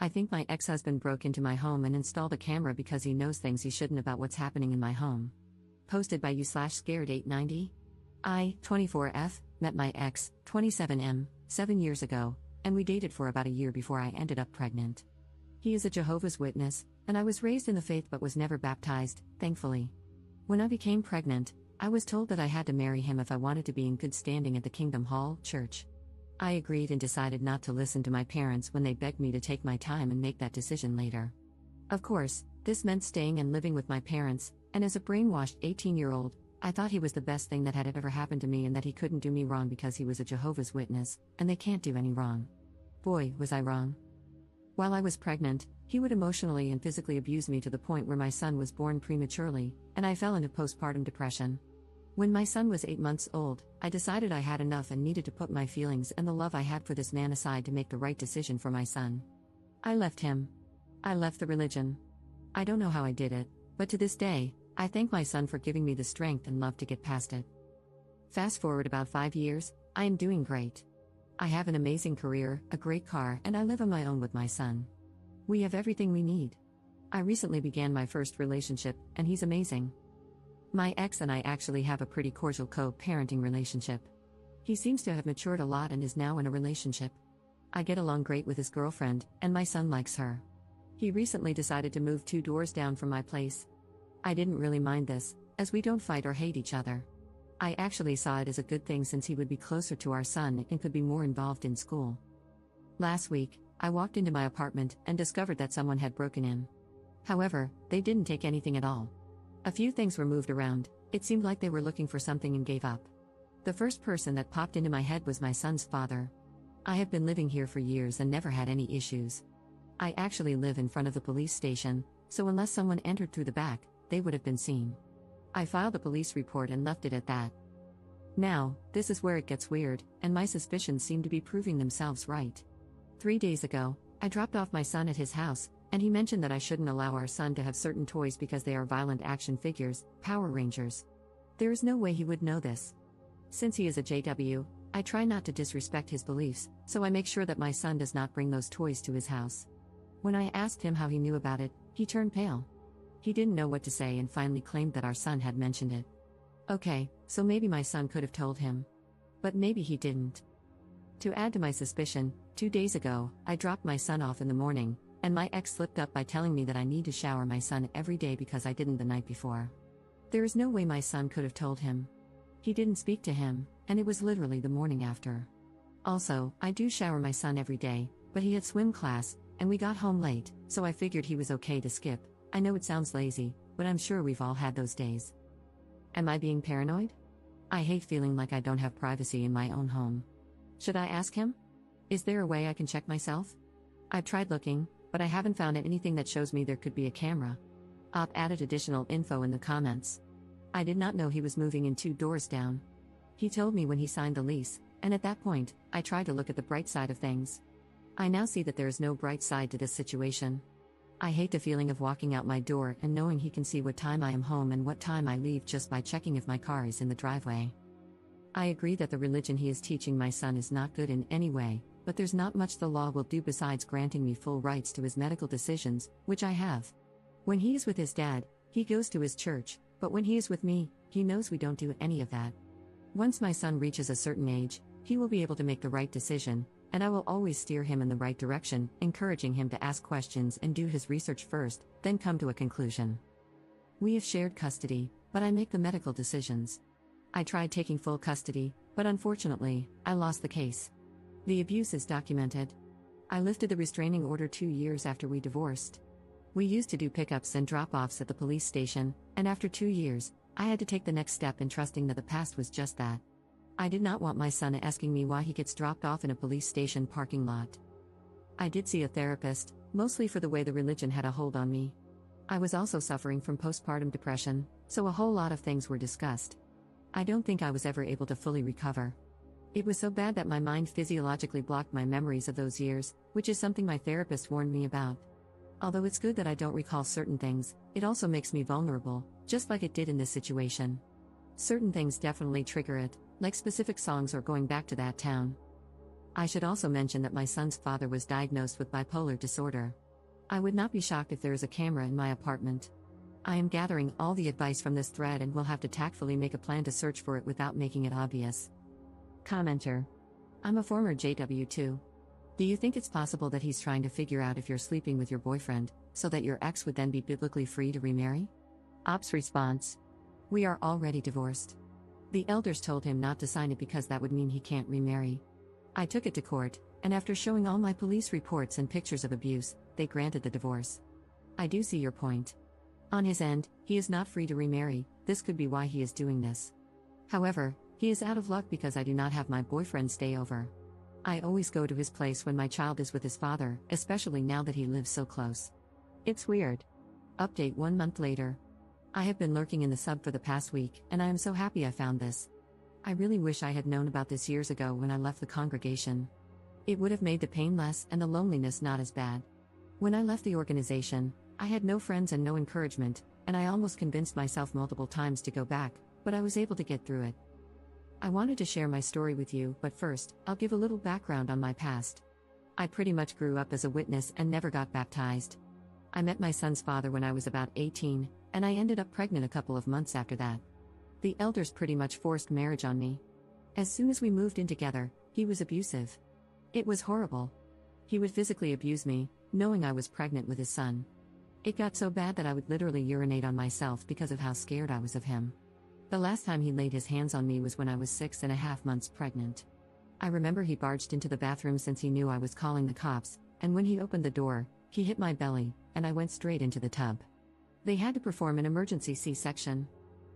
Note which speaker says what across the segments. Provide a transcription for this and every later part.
Speaker 1: I think my ex-husband broke into my home and installed a camera because he knows things he shouldn't about what's happening in my home. Posted by you/scared890. I, 24F, met my ex, 27M, 7 years ago, and we dated for about a year before I ended up pregnant. He is a Jehovah's Witness, and I was raised in the faith but was never baptized, thankfully. When I became pregnant, I was told that I had to marry him if I wanted to be in good standing at the Kingdom Hall Church. I agreed and decided not to listen to my parents when they begged me to take my time and make that decision later. Of course, this meant staying and living with my parents, and as a brainwashed 18-year-old, I thought he was the best thing that had ever happened to me and that he couldn't do me wrong because he was a Jehovah's Witness, and they can't do any wrong. Boy, was I wrong. While I was pregnant, he would emotionally and physically abuse me to the point where my son was born prematurely, and I fell into postpartum depression. When my son was 8 months old, I decided I had enough and needed to put my feelings and the love I had for this man aside to make the right decision for my son. I left him. I left the religion. I don't know how I did it, but to this day, I thank my son for giving me the strength and love to get past it. Fast forward about 5 years, I am doing great. I have an amazing career, a great car, and I live on my own with my son. We have everything we need. I recently began my first relationship, and he's amazing. My ex and I actually have a pretty cordial co-parenting relationship. He seems to have matured a lot and is now in a relationship. I get along great with his girlfriend, and my son likes her. He recently decided to move 2 doors down from my place. I didn't really mind this, as we don't fight or hate each other. I actually saw it as a good thing since he would be closer to our son and could be more involved in school. Last week, I walked into my apartment and discovered that someone had broken in. However, they didn't take anything at all. A few things were moved around. It seemed like they were looking for something and gave up. The first person that popped into my head was my son's father. I have been living here for years and never had any issues. I actually live in front of the police station, so unless someone entered through the back, they would have been seen. I filed a police report and left it at that. Now, this is where it gets weird, and my suspicions seem to be proving themselves right. 3 days ago, I dropped off my son at his house, and he mentioned that I shouldn't allow our son to have certain toys because they are violent action figures, Power Rangers. There is no way he would know this. Since he is a JW, I try not to disrespect his beliefs, so I make sure that my son does not bring those toys to his house. When I asked him how he knew about it, he turned pale. He didn't know what to say and finally claimed that our son had mentioned it. Okay, so maybe my son could have told him. But maybe he didn't. To add to my suspicion, 2 days ago, I dropped my son off in the morning, and my ex slipped up by telling me that I need to shower my son every day because I didn't the night before. There is no way my son could have told him. He didn't speak to him, and it was literally the morning after. Also, I do shower my son every day, but he had swim class, and we got home late, so I figured he was okay to skip. I know it sounds lazy, but I'm sure we've all had those days. Am I being paranoid? I hate feeling like I don't have privacy in my own home. Should I ask him? Is there a way I can check myself? I've tried looking, but I haven't found anything that shows me there could be a camera. Op added additional info in the comments. I did not know he was moving in 2 doors down. He told me when he signed the lease, and at that point, I tried to look at the bright side of things. I now see that there is no bright side to this situation. I hate the feeling of walking out my door and knowing he can see what time I am home and what time I leave just by checking if my car is in the driveway. I agree that the religion he is teaching my son is not good in any way, but there's not much the law will do besides granting me full rights to his medical decisions, which I have. When he is with his dad, he goes to his church, but when he is with me, he knows we don't do any of that. Once my son reaches a certain age, he will be able to make the right decision, and I will always steer him in the right direction, encouraging him to ask questions and do his research first, then come to a conclusion. We have shared custody, but I make the medical decisions. I tried taking full custody, but unfortunately, I lost the case. The abuse is documented. I lifted the restraining order 2 years after we divorced. We used to do pickups and drop-offs at the police station, and after 2 years, I had to take the next step in trusting that the past was just that. I did not want my son asking me why he gets dropped off in a police station parking lot. I did see a therapist, mostly for the way the religion had a hold on me. I was also suffering from postpartum depression, so a whole lot of things were discussed. I don't think I was ever able to fully recover. It was so bad that my mind physiologically blocked my memories of those years, which is something my therapist warned me about. Although it's good that I don't recall certain things, it also makes me vulnerable, just like it did in this situation. Certain things definitely trigger it, like specific songs or going back to that town. I should also mention that my son's father was diagnosed with bipolar disorder. I would not be shocked if there is a camera in my apartment. I am gathering all the advice from this thread and will have to tactfully make a plan to search for it without making it obvious. Commenter. I'm a former JW2. Do you think it's possible that he's trying to figure out if you're sleeping with your boyfriend, so that your ex would then be biblically free to remarry? Ops response. We are already divorced. The elders told him not to sign it because that would mean he can't remarry. I took it to court, and after showing all my police reports and pictures of abuse, they granted the divorce. I do see your point. On his end, he is not free to remarry. This could be why he is doing this. However, he is out of luck because I do not have my boyfriend stay over. I always go to his place when my child is with his father, especially now that he lives so close. It's weird. Update 1 month later. I have been lurking in the sub for the past week, and I am so happy I found this. I really wish I had known about this years ago when I left the congregation. It would have made the pain less and the loneliness not as bad. When I left the organization, I had no friends and no encouragement, and I almost convinced myself multiple times to go back, but I was able to get through it. I wanted to share my story with you, but first, I'll give a little background on my past. I pretty much grew up as a witness and never got baptized. I met my son's father when I was about 18, and I ended up pregnant a couple of months after that. The elders pretty much forced marriage on me. As soon as we moved in together, he was abusive. It was horrible. He would physically abuse me, knowing I was pregnant with his son. It got so bad that I would literally urinate on myself because of how scared I was of him. The last time he laid his hands on me was when I was 6.5 months pregnant. I remember he barged into the bathroom since he knew I was calling the cops, and when he opened the door, he hit my belly, and I went straight into the tub. They had to perform an emergency C-section.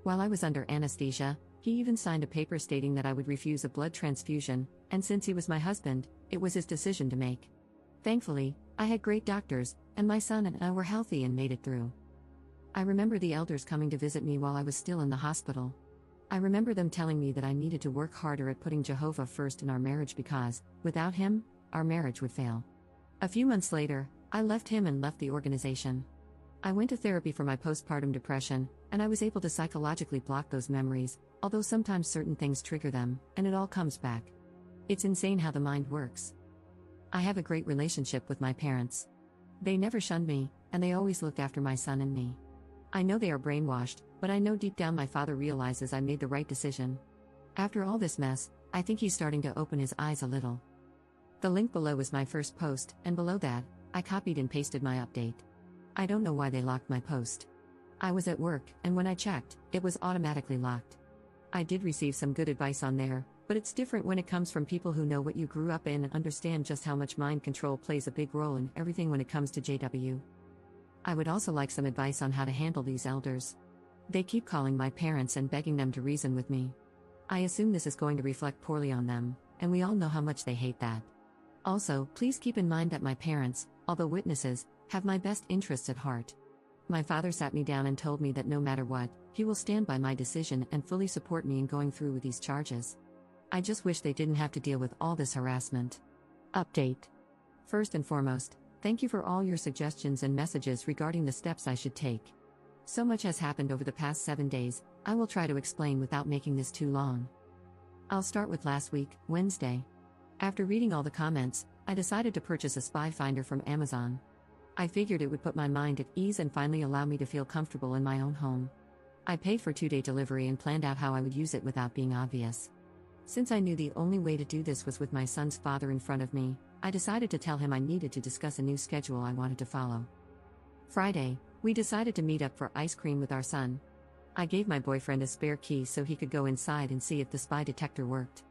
Speaker 1: While I was under anesthesia, he even signed a paper stating that I would refuse a blood transfusion, and since he was my husband, it was his decision to make. Thankfully, I had great doctors, and my son and I were healthy and made it through. I remember the elders coming to visit me while I was still in the hospital. I remember them telling me that I needed to work harder at putting Jehovah first in our marriage because, without him, our marriage would fail. A few months later, I left him and left the organization. I went to therapy for my postpartum depression, and I was able to psychologically block those memories, although sometimes certain things trigger them, and it all comes back. It's insane how the mind works. I have a great relationship with my parents. They never shunned me, and they always looked after my son and me. I know they are brainwashed, but I know deep down my father realizes I made the right decision. After all this mess, I think he's starting to open his eyes a little. The link below is my first post, and below that, I copied and pasted my update. I don't know why they locked my post. I was at work, and when I checked, it was automatically locked. I did receive some good advice on there, but it's different when it comes from people who know what you grew up in and understand just how much mind control plays a big role in everything when it comes to JW. I would also like some advice on how to handle these elders. They keep calling my parents and begging them to reason with me. I assume this is going to reflect poorly on them, and we all know how much they hate that. Also, please keep in mind that my parents, although witnesses, have my best interests at heart. My father sat me down and told me that no matter what, he will stand by my decision and fully support me in going through with these charges. I just wish they didn't have to deal with all this harassment. Update. First and foremost, thank you for all your suggestions and messages regarding the steps I should take. So much has happened over the past 7 days, I will try to explain without making this too long. I'll start with last week, Wednesday. After reading all the comments, I decided to purchase a spy finder from Amazon. I figured it would put my mind at ease and finally allow me to feel comfortable in my own home. I paid for 2-day delivery and planned out how I would use it without being obvious. Since I knew the only way to do this was with my son's father in front of me, I decided to tell him I needed to discuss a new schedule I wanted to follow. Friday, we decided to meet up for ice cream with our son. I gave my boyfriend a spare key so he could go inside and see if the spy detector worked.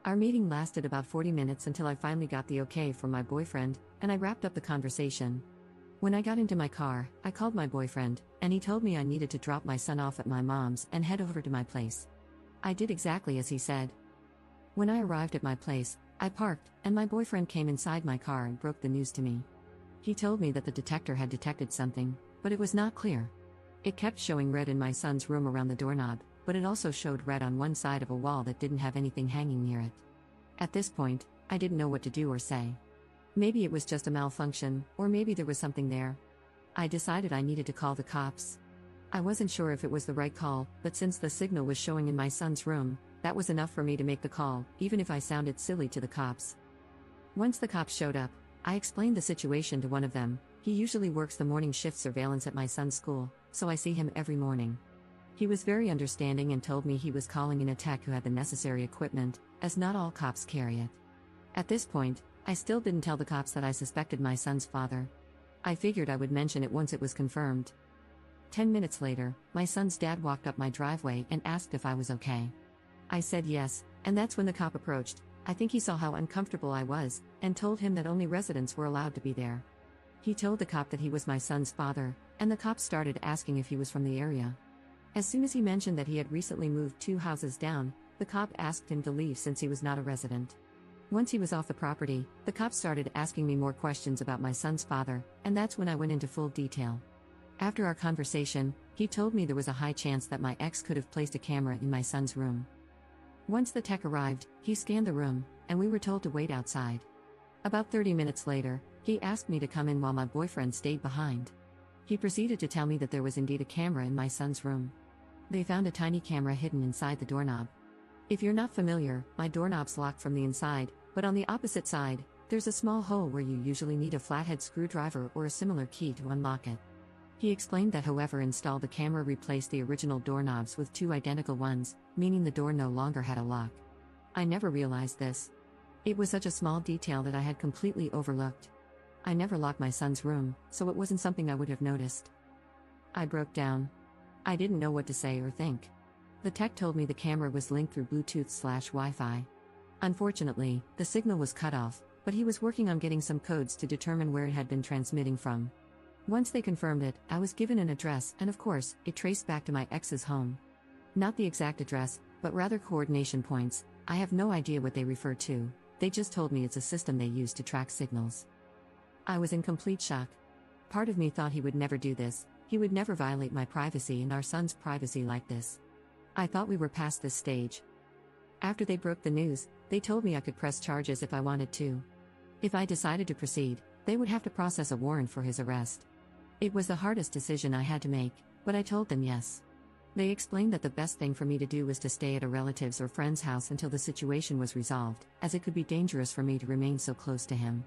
Speaker 1: Our meeting lasted about 40 minutes until I finally got the okay from my boyfriend, and I wrapped up the conversation. When I got into my car, I called my boyfriend, and he told me I needed to drop my son off at my mom's and head over to my place. I did exactly as he said. When I arrived at my place, I parked, and my boyfriend came inside my car and broke the news to me. He told me that the detector had detected something, but it was not clear. It kept showing red in my son's room around the doorknob, but it also showed red on one side of a wall that didn't have anything hanging near it. At this point, I didn't know what to do or say. Maybe it was just a malfunction, or maybe there was something there. I decided I needed to call the cops. I wasn't sure if it was the right call, but since the signal was showing in my son's room, that was enough for me to make the call, even if I sounded silly to the cops. Once the cops showed up, I explained the situation to one of them. He usually works the morning shift surveillance at my son's school, so I see him every morning. He was very understanding and told me he was calling in a tech who had the necessary equipment, as not all cops carry it. At this point, I still didn't tell the cops that I suspected my son's father. I figured I would mention it once it was confirmed. 10 minutes later, my son's dad walked up my driveway and asked if I was okay. I said yes, and that's when the cop approached. I think he saw how uncomfortable I was, and told him that only residents were allowed to be there. He told the cop that he was my son's father, and the cop started asking if he was from the area. As soon as he mentioned that he had recently moved 2 houses down, the cop asked him to leave since he was not a resident. Once he was off the property, the cop started asking me more questions about my son's father, and that's when I went into full detail. After our conversation, he told me there was a high chance that my ex could have placed a camera in my son's room. Once the tech arrived, he scanned the room, and we were told to wait outside. About 30 minutes later, he asked me to come in while my boyfriend stayed behind. He proceeded to tell me that there was indeed a camera in my son's room. They found a tiny camera hidden inside the doorknob. If you're not familiar, my doorknob's locked from the inside, but on the opposite side, there's a small hole where you usually need a flathead screwdriver or a similar key to unlock it. He explained that whoever installed the camera replaced the original doorknobs with 2 identical ones, meaning the door no longer had a lock. I never realized this. It was such a small detail that I had completely overlooked. I never locked my son's room, so it wasn't something I would have noticed. I broke down. I didn't know what to say or think. The tech told me the camera was linked through Bluetooth/Wi-Fi. Unfortunately, the signal was cut off, but he was working on getting some codes to determine where it had been transmitting from. Once they confirmed it, I was given an address, and of course, it traced back to my ex's home. Not the exact address, but rather coordination points. I have no idea what they refer to. They just told me it's a system they use to track signals. I was in complete shock. Part of me thought he would never do this. He would never violate my privacy and our son's privacy like this. I thought we were past this stage. After they broke the news, they told me I could press charges if I wanted to. If I decided to proceed, they would have to process a warrant for his arrest. It was the hardest decision I had to make, but I told them yes. They explained that the best thing for me to do was to stay at a relative's or friend's house until the situation was resolved, as it could be dangerous for me to remain so close to him.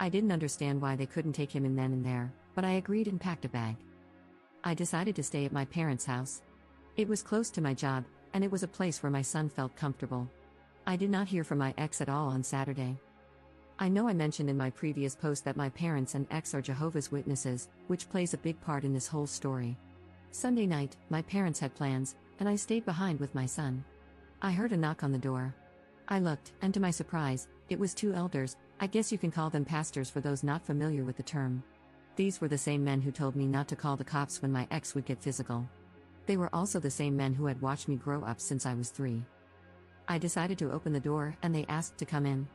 Speaker 1: I didn't understand why they couldn't take him in then and there, but I agreed and packed a bag. I decided to stay at my parents' house. It was close to my job, and it was a place where my son felt comfortable. I did not hear from my ex at all on Saturday. I know I mentioned in my previous post that my parents and ex are Jehovah's Witnesses, which plays a big part in this whole story. Sunday night, my parents had plans, and I stayed behind with my son. I heard a knock on the door. I looked, and to my surprise, it was 2 elders. I guess you can call them pastors for those not familiar with the term. These were the same men who told me not to call the cops when my ex would get physical. They were also the same men who had watched me grow up since I was 3. I decided to open the door, and they asked to come in.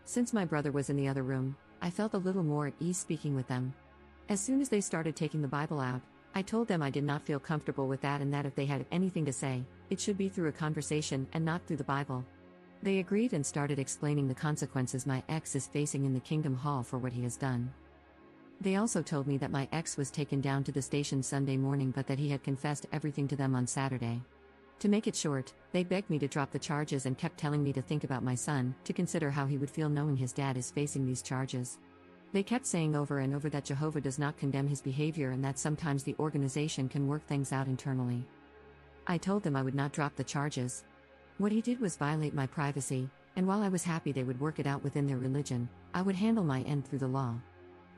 Speaker 1: Since my brother was in the other room, I felt a little more at ease speaking with them. As soon as they started taking the Bible out, I told them I did not feel comfortable with that and that if they had anything to say, it should be through a conversation and not through the Bible. They agreed and started explaining the consequences my ex is facing in the Kingdom Hall for what he has done. They also told me that my ex was taken down to the station Sunday morning but that he had confessed everything to them on Saturday. To make it short, they begged me to drop the charges and kept telling me to think about my son, to consider how he would feel knowing his dad is facing these charges. They kept saying over and over that Jehovah does not condemn his behavior and that sometimes the organization can work things out internally. I told them I would not drop the charges. What he did was violate my privacy, and while I was happy they would work it out within their religion, I would handle my end through the law.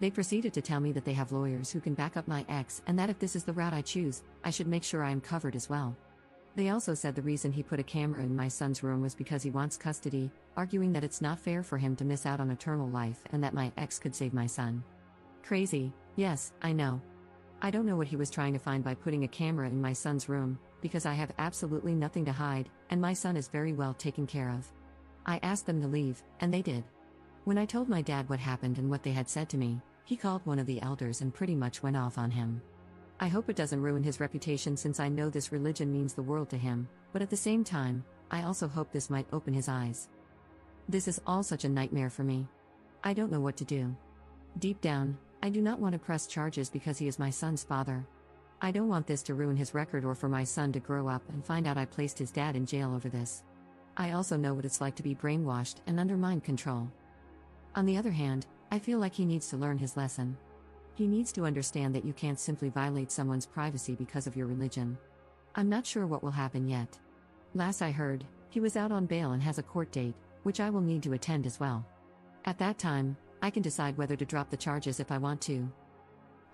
Speaker 1: They proceeded to tell me that they have lawyers who can back up my ex and that if this is the route I choose, I should make sure I am covered as well. They also said the reason he put a camera in my son's room was because he wants custody, arguing that it's not fair for him to miss out on eternal life and that my ex could save my son. Crazy, yes, I know. I don't know what he was trying to find by putting a camera in my son's room, because I have absolutely nothing to hide, and my son is very well taken care of. I asked them to leave, and they did. When I told my dad what happened and what they had said to me, he called one of the elders and pretty much went off on him. I hope it doesn't ruin his reputation since I know this religion means the world to him, but at the same time, I also hope this might open his eyes. This is all such a nightmare for me. I don't know what to do. Deep down, I do not want to press charges because he is my son's father. I don't want this to ruin his record or for my son to grow up and find out I placed his dad in jail over this. I also know what it's like to be brainwashed and under mind control. On the other hand, I feel like he needs to learn his lesson. He needs to understand that you can't simply violate someone's privacy because of your religion. I'm not sure what will happen yet. Last I heard, he was out on bail and has a court date, which I will need to attend as well. At that time, I can decide whether to drop the charges if I want to.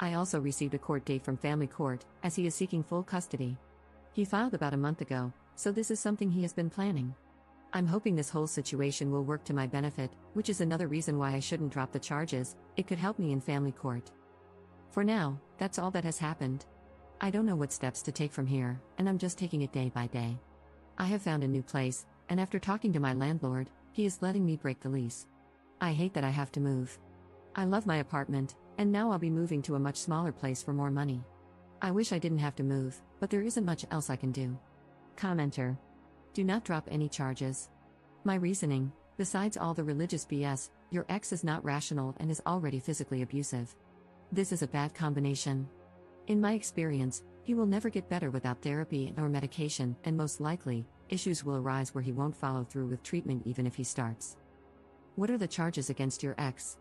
Speaker 1: I also received a court date from family court, as he is seeking full custody. He filed about a month ago, so this is something he has been planning. I'm hoping this whole situation will work to my benefit, which is another reason why I shouldn't drop the charges. It could help me in family court. For now, that's all that has happened. I don't know what steps to take from here, and I'm just taking it day by day. I have found a new place, and after talking to my landlord, he is letting me break the lease. I hate that I have to move. I love my apartment, and now I'll be moving to a much smaller place for more money. I wish I didn't have to move, but there isn't much else I can do. Commenter. Do not drop any charges. My reasoning, besides all the religious BS, your ex is not rational and is already physically abusive. This is a bad combination. In my experience, he will never get better without therapy or medication, and most likely, issues will arise where he won't follow through with treatment even if he starts. What are the charges against your ex?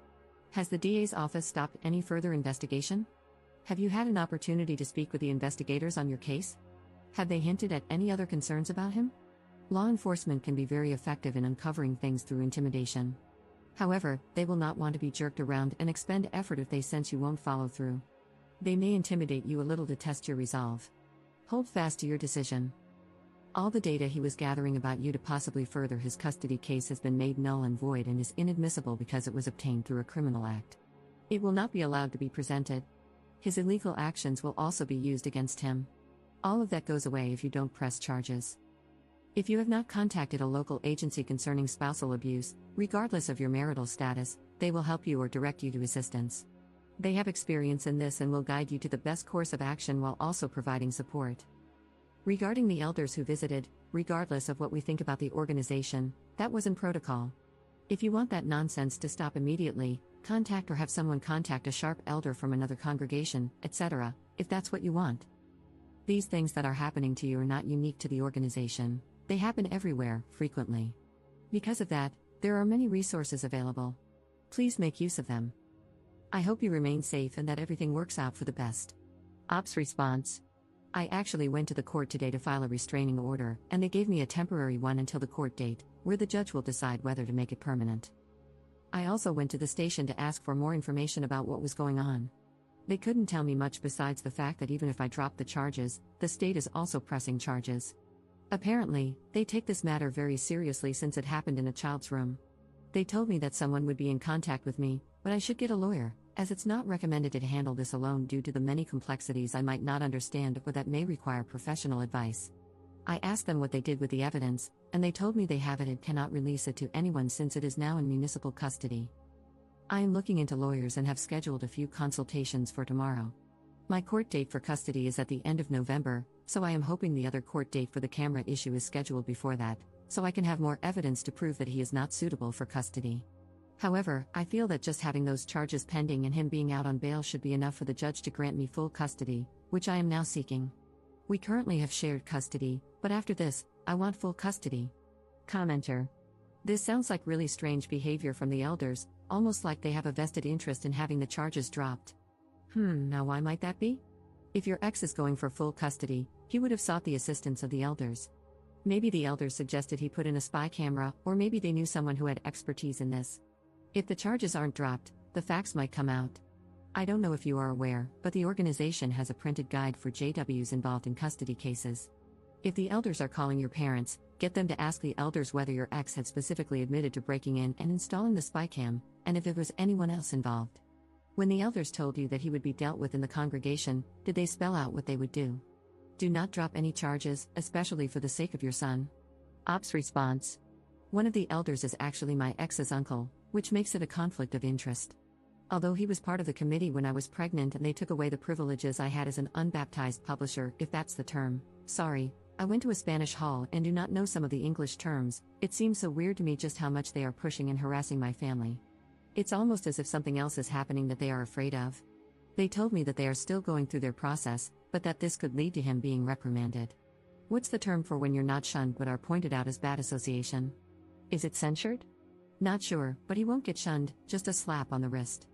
Speaker 1: Has the DA's office stopped any further investigation? Have you had an opportunity to speak with the investigators on your case? Have they hinted at any other concerns about him? Law enforcement can be very effective in uncovering things through intimidation. However, they will not want to be jerked around and expend effort if they sense you won't follow through. They may intimidate you a little to test your resolve. Hold fast to your decision. All the data he was gathering about you to possibly further his custody case has been made null and void and is inadmissible because it was obtained through a criminal act. It will not be allowed to be presented. His illegal actions will also be used against him. All of that goes away if you don't press charges. If you have not contacted a local agency concerning spousal abuse, regardless of your marital status, they will help you or direct you to assistance. They have experience in this and will guide you to the best course of action while also providing support. Regarding the elders who visited, regardless of what we think about the organization, that was in protocol. If you want that nonsense to stop immediately, contact or have someone contact a sharp elder from another congregation, etc., if that's what you want. These things that are happening to you are not unique to the organization. They happen everywhere, frequently. Because of that, there are many resources available. Please make use of them. I hope you remain safe and that everything works out for the best. Ops response. I actually went to the court today to file a restraining order, and they gave me a temporary one until the court date, where the judge will decide whether to make it permanent. I also went to the station to ask for more information about what was going on. They couldn't tell me much besides the fact that even if I drop the charges, the state is also pressing charges. Apparently, they take this matter very seriously since it happened in a child's room. They told me that someone would be in contact with me, but I should get a lawyer, as it's not recommended to handle this alone due to the many complexities I might not understand or that may require professional advice. I asked them what they did with the evidence, and they told me they have it and cannot release it to anyone since it is now in municipal custody. I am looking into lawyers and have scheduled a few consultations for tomorrow. My court date for custody is at the end of November, so I am hoping the other court date for the camera issue is scheduled before that, so I can have more evidence to prove that he is not suitable for custody. However, I feel that just having those charges pending and him being out on bail should be enough for the judge to grant me full custody, which I am now seeking. We currently have shared custody, but after this, I want full custody. Commenter. This sounds like really strange behavior from the elders, almost like they have a vested interest in having the charges dropped. Now why might that be? If your ex is going for full custody, he would have sought the assistance of the elders. Maybe the elders suggested he put in a spy camera, or maybe they knew someone who had expertise in this. If the charges aren't dropped, the facts might come out. I don't know if you are aware, but the organization has a printed guide for JWs involved in custody cases. If the elders are calling your parents, get them to ask the elders whether your ex had specifically admitted to breaking in and installing the spy cam, and if there was anyone else involved. When the elders told you that he would be dealt with in the congregation, did they spell out what they would do? Do not drop any charges, especially for the sake of your son. Ops response. One of the elders is actually my ex's uncle, which makes it a conflict of interest. Although he was part of the committee when I was pregnant and they took away the privileges I had as an unbaptized publisher, if that's the term. Sorry, I went to a Spanish hall and do not know some of the English terms. It seems so weird to me just how much they are pushing and harassing my family. It's almost as if something else is happening that they are afraid of. They told me that they are still going through their process, but that this could lead to him being reprimanded. What's the term for when you're not shunned but are pointed out as bad association? Is it censured? Not sure, but he won't get shunned, just a slap on the wrist.